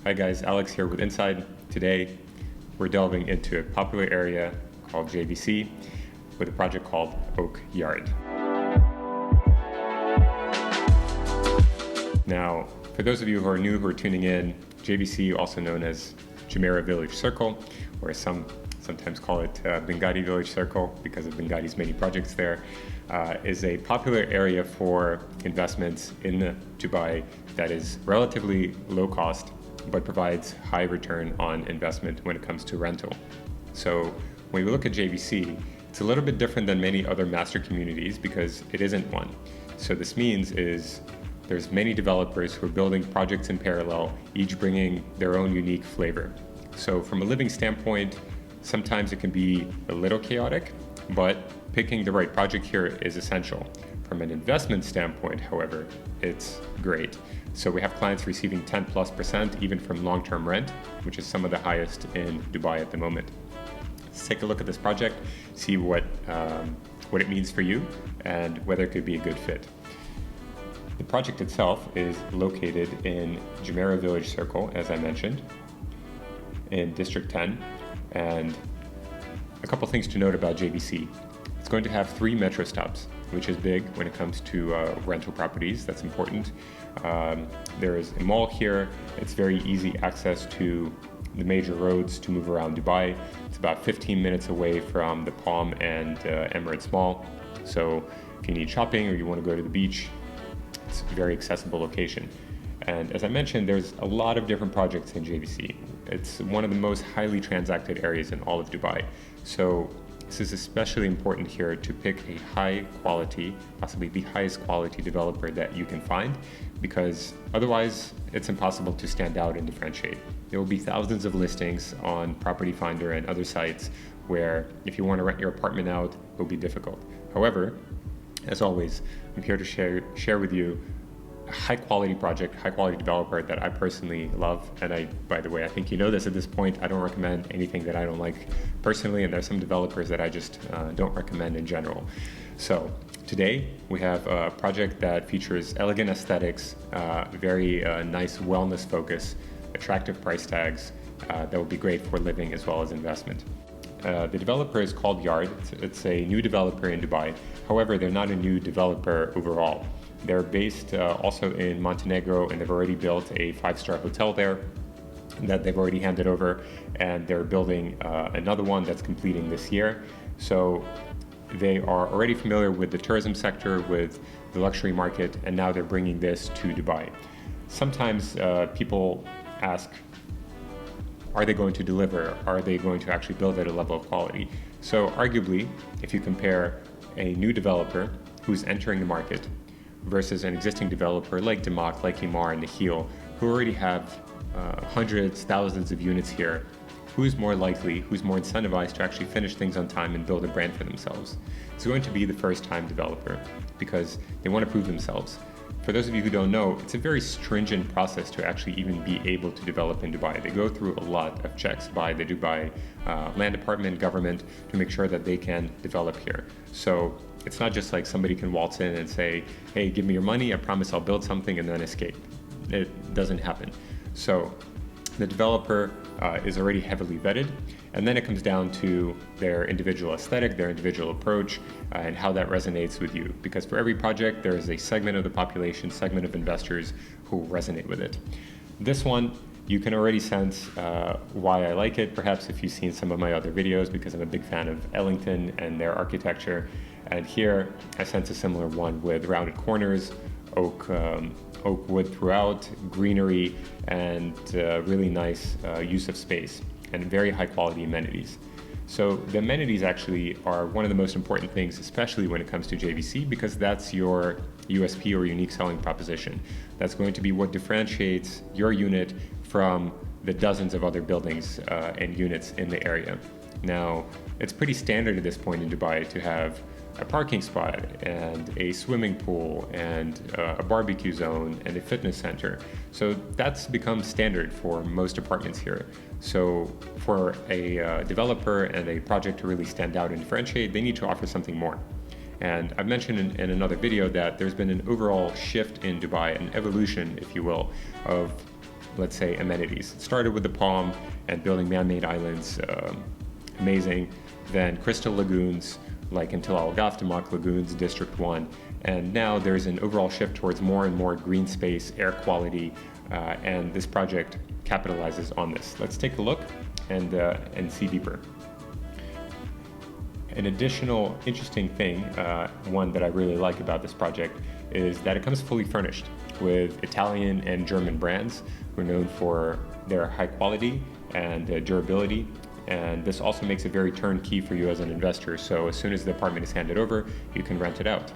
Hi guys, Alex here with Inside. Today we're delving into a popular area called JVC with a project called Oak Yard. Now, for those of you who are new, who are tuning in, JVC, also known as Jumeirah Village Circle, or sometimes call it Bengadi Village Circle because of Bengadi's many projects there, is a popular area for investments in Dubai that is relatively low cost but provides high return on investment when it comes to rental. So when we look at JVC, it's a little bit different than many other master communities because it isn't one. So this means is there's many developers who are building projects in parallel, each bringing their own unique flavor. So from a living standpoint, sometimes it can be a little chaotic, but picking the right project here is essential. From an investment standpoint, however, it's great. So we have clients receiving 10+% even from long-term rent, which is some of the highest in Dubai at the moment. Let's take a look at this project, see what it means for you and whether it could be a good fit. The project itself is located in Jumeirah Village Circle, as I mentioned, in District 10. And a couple things to note about JVC. It's going to have 3 metro stops, which is big when it comes to rental properties. That's important. There is a mall here. It's very easy access to the major roads to move around Dubai. It's about 15 minutes away from the Palm and Emirates Mall. So if you need shopping or you want to go to the beach, it's a very accessible location. And as I mentioned, there's a lot of different projects in JVC. It's one of the most highly transacted areas in all of Dubai. So this is especially important here to pick a high quality, possibly the highest quality developer that you can find, because otherwise it's impossible to stand out and differentiate. There will be thousands of listings on Property Finder and other sites where if you want to rent your apartment out, it will be difficult. However, as always, I'm here to share with you a high quality project, high quality developer that I personally love. And by the way, I think you know this at this point, I don't recommend anything that I don't like personally, and there's some developers that I just don't recommend in general. So today we have a project that features elegant aesthetics, very nice wellness focus, attractive price tags that will be great for living as well as investment. The developer is called Yard. It's a new developer in Dubai. However, they're not a new developer overall. They're based also in Montenegro, and they've already built a 5-star hotel there that they've already handed over, and they're building another one that's completing this year. So they are already familiar with the tourism sector, with the luxury market, and now they're bringing this to Dubai. Sometimes people ask, are they going to deliver? Are they going to actually build at a level of quality? So arguably, if you compare a new developer who's entering the market versus an existing developer like Demak, like Himar and Nahil, who already have hundreds, thousands of units here, who's more likely, who's more incentivized to actually finish things on time and build a brand for themselves? It's going to be the first-time developer because they want to prove themselves. For those of you who don't know, it's a very stringent process to actually even be able to develop in Dubai. They go through a lot of checks by the Dubai land department, government, to make sure that they can develop here. So it's not just like somebody can waltz in and say, hey, give me your money, I promise I'll build something, and then escape. It doesn't happen. So the developer is already heavily vetted, and then it comes down to their individual aesthetic, their individual approach, and how that resonates with you. Because for every project, there is a segment of the population, segment of investors who resonate with it. This one, you can already sense why I like it, perhaps if you've seen some of my other videos, because I'm a big fan of Ellington and their architecture. And here, I sense a similar one with rounded corners, oak wood throughout, greenery, and really nice use of space, and very high quality amenities. So the amenities actually are one of the most important things, especially when it comes to JVC, because that's your USP or unique selling proposition. That's going to be what differentiates your unit from the dozens of other buildings and units in the area. Now, it's pretty standard at this point in Dubai to have a parking spot and a swimming pool and a barbecue zone and a fitness center. So that's become standard for most apartments here. So for a developer and a project to really stand out and differentiate, they need to offer something more. And I've mentioned in another video that there's been an overall shift in Dubai, an evolution, if you will, of let's say, amenities. It started with the palm and building man-made islands, amazing. Then crystal lagoons, like Intil Al Gaftamak Lagoons, District 1. And now there's an overall shift towards more and more green space, air quality, and this project capitalizes on this. Let's take a look and see deeper. An additional interesting thing, one that I really like about this project, is that it comes fully furnished with Italian and German brands who are known for their high quality and durability. And this also makes it very turnkey for you as an investor. So as soon as the apartment is handed over, you can rent it out.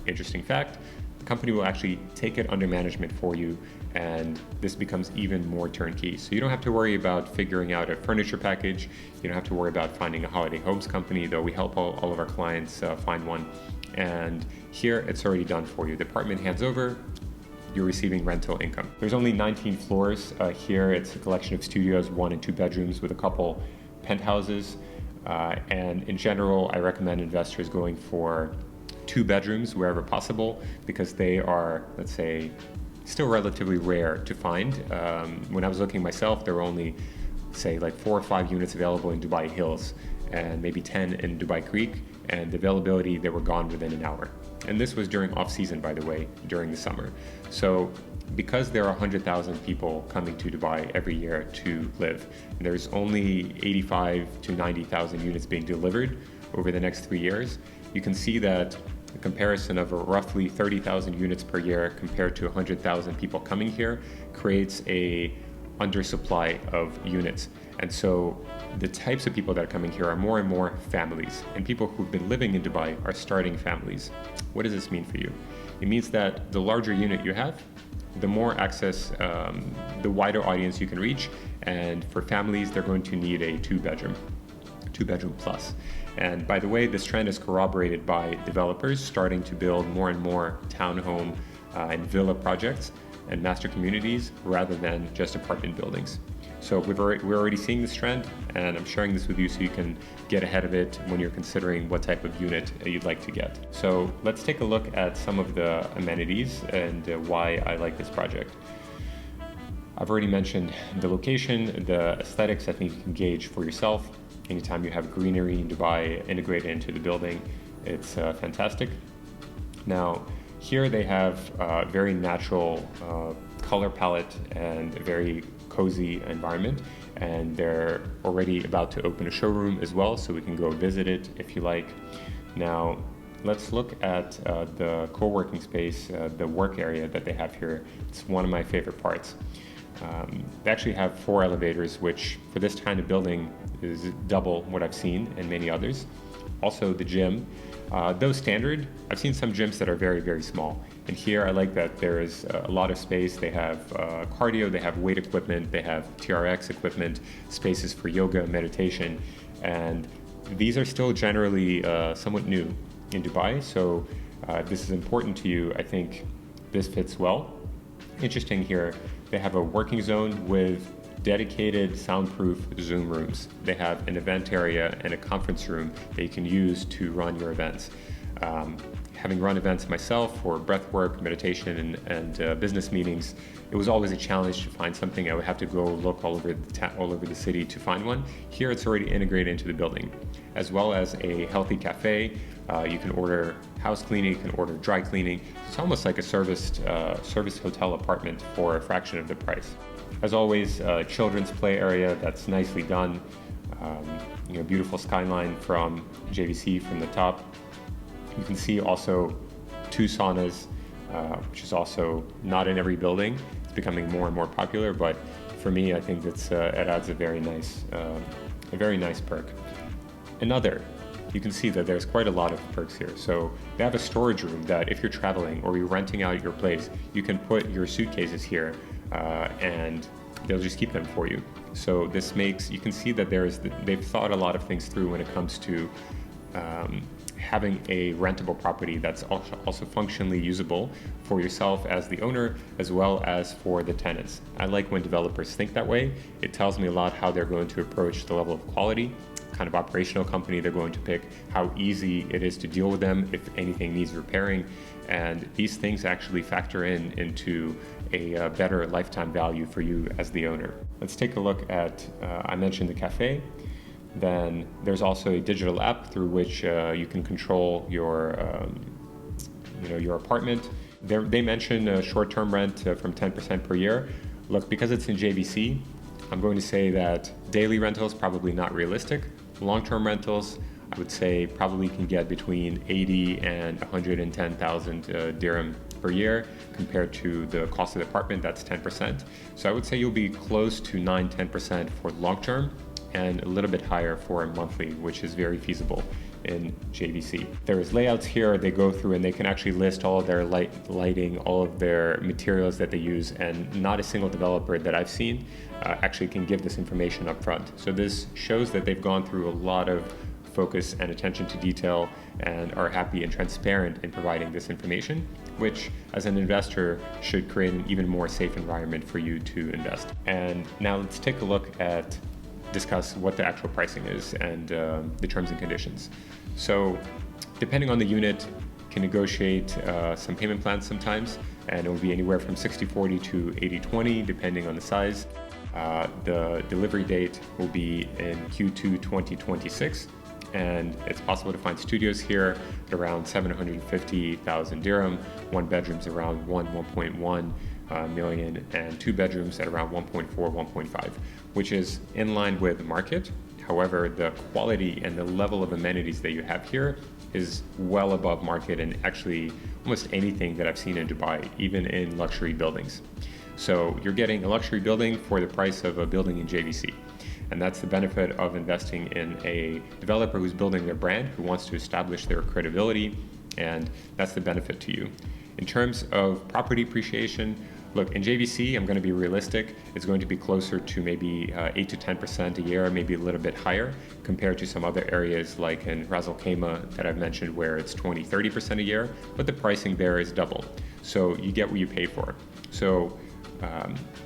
Interesting fact, the company will actually take it under management for you, and this becomes even more turnkey. So you don't have to worry about figuring out a furniture package. You don't have to worry about finding a holiday homes company, though we help all of our clients find one. And here it's already done for you. The apartment hands over, you're receiving rental income. There's only 19 floors here. It's a collection of studios, 1 and 2 bedrooms with a couple penthouses. And in general, I recommend investors going for 2 bedrooms wherever possible, because they are, let's say, still relatively rare to find. When I was looking myself, there were only, say, like 4 or 5 units available in Dubai Hills and maybe 10 in Dubai Creek, and the availability, they were gone within an hour. And this was during off-season, by the way, during the summer. So because there are 100,000 people coming to Dubai every year to live, and there's only 85 to 90,000 units being delivered over the next 3 years, you can see that the comparison of roughly 30,000 units per year compared to 100,000 people coming here creates a undersupply of units. And so the types of people that are coming here are more and more families, and people who've been living in Dubai are starting families. What does this mean for you? It means that the larger unit you have, the more access, the wider audience you can reach, and for families, they're going to need a 2-bedroom plus. And by the way, this trend is corroborated by developers starting to build more and more townhome and villa projects and master communities rather than just apartment buildings. So we're already seeing this trend, and I'm sharing this with you so you can get ahead of it when you're considering what type of unit you'd like to get. So let's take a look at some of the amenities and why I like this project. I've already mentioned the location, the aesthetics. I think you can gauge for yourself. Anytime you have greenery in Dubai integrated into the building, it's fantastic. Now, here they have a very natural color palette and a very cozy environment, and they're already about to open a showroom as well, so we can go visit it if you like. Now, let's look at the co-working space, the work area that they have here. It's one of my favorite parts. They actually have 4 elevators, which for this kind of building is double what I've seen in many others. Also the gym, though standard, I've seen some gyms that are very, very small. And here I like that there is a lot of space. They have cardio, they have weight equipment, they have TRX equipment, spaces for yoga, meditation. And these are still generally somewhat new in Dubai. So this is important to you. I think this fits well. Interesting here, they have a working zone with dedicated soundproof Zoom rooms. They have an event area and a conference room that you can use to run your events. Having run events myself for breathwork, meditation, and business meetings, it was always a challenge to find something. I would have to go look all over the city to find one. Here it's already integrated into the building, as well as a healthy cafe. You can order house cleaning, you can order dry cleaning. It's almost like a service hotel apartment for a fraction of the price. As always, children's play area that's nicely done. Beautiful skyline from JVC from the top. You can see also 2 saunas, which is also not in every building. It's becoming more and more popular, but for me, I think it adds a very nice perk. Another, you can see that there's quite a lot of perks here. So they have a storage room that if you're traveling or you're renting out your place, you can put your suitcases here and they'll just keep them for you. So this makes, you can see that they've thought a lot of things through when it comes to having a rentable property that's also functionally usable for yourself as the owner, as well as for the tenants. I like when developers think that way. It tells me a lot how they're going to approach the level of quality, kind of operational company they're going to pick, how easy it is to deal with them if anything needs repairing, And these things actually factor into a better lifetime value for you as the owner. Let's take a look at, I mentioned the cafe. Then there's also a digital app through which you can control your apartment. They mention a short-term rent from 10% per year. Look, because it's in JVC, I'm going to say that daily rentals probably not realistic. Long-term rentals, I would say probably can get between 80 and 110,000 dirham per year compared to the cost of the apartment, that's 10%. So I would say you'll be close to 9-10% for long-term and a little bit higher for monthly, which is very feasible in JVC. There is layouts here they go through, and they can actually list all of their lighting, all of their materials that they use, and not a single developer that I've seen actually can give this information up front. So this shows that they've gone through a lot of focus and attention to detail and are happy and transparent in providing this information, which as an investor should create an even more safe environment for you to invest. And now let's take a look at discuss what the actual pricing is and the terms and conditions. So depending on the unit, can negotiate some payment plans sometimes, and it will be anywhere from 60-40 to 80-20 depending on the size. The delivery date will be in Q2 2026, and it's possible to find studios here at around 750,000 dirham, one bedrooms around 1.1 million, and two bedrooms at around 1.4, 1.5, which is in line with the market. However, the quality and the level of amenities that you have here is well above market and actually almost anything that I've seen in Dubai, even in luxury buildings. So you're getting a luxury building for the price of a building in JVC. And that's the benefit of investing in a developer who's building their brand, who wants to establish their credibility, and that's the benefit to you. In terms of property appreciation, look, in JVC, I'm going to be realistic. It's going to be closer to maybe 8 to 10% a year, maybe a little bit higher compared to some other areas like in Ras Al Khaimah that I've mentioned where it's 20, 30% a year, but the pricing there is double. So you get what you pay for. So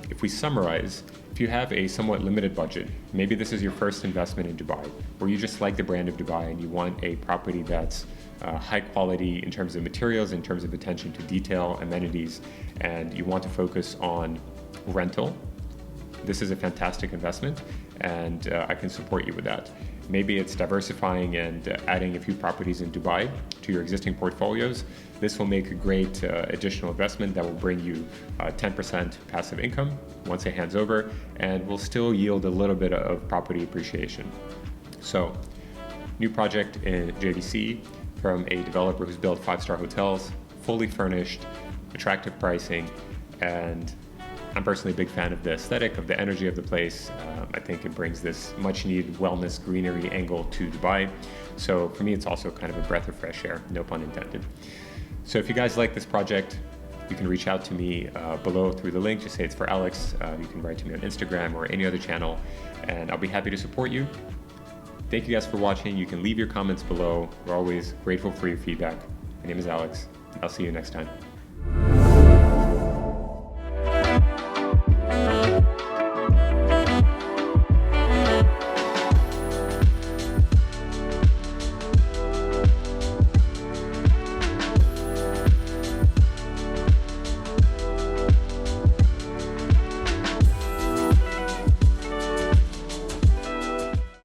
if we summarize, if you have a somewhat limited budget, maybe this is your first investment in Dubai, or you just like the brand of Dubai and you want a property that's high quality in terms of materials, in terms of attention to detail, amenities, and you want to focus on rental, this is a fantastic investment, and I can support you with that. Maybe it's diversifying and adding a few properties in Dubai to your existing portfolios. This will make a great additional investment that will bring you 10% passive income once it hands over, and will still yield a little bit of property appreciation. So, new project in JVC from a developer who's built 5-star hotels, fully furnished, attractive pricing, and I'm personally a big fan of the aesthetic, of the energy of the place. I think it brings this much needed wellness, greenery angle to Dubai. So for me, it's also kind of a breath of fresh air, no pun intended. So if you guys like this project, you can reach out to me below through the link. Just say it's for Alex. You can write to me on Instagram or any other channel, and I'll be happy to support you. Thank you guys for watching. You can leave your comments below. We're always grateful for your feedback. My name is Alex. I'll see you next time.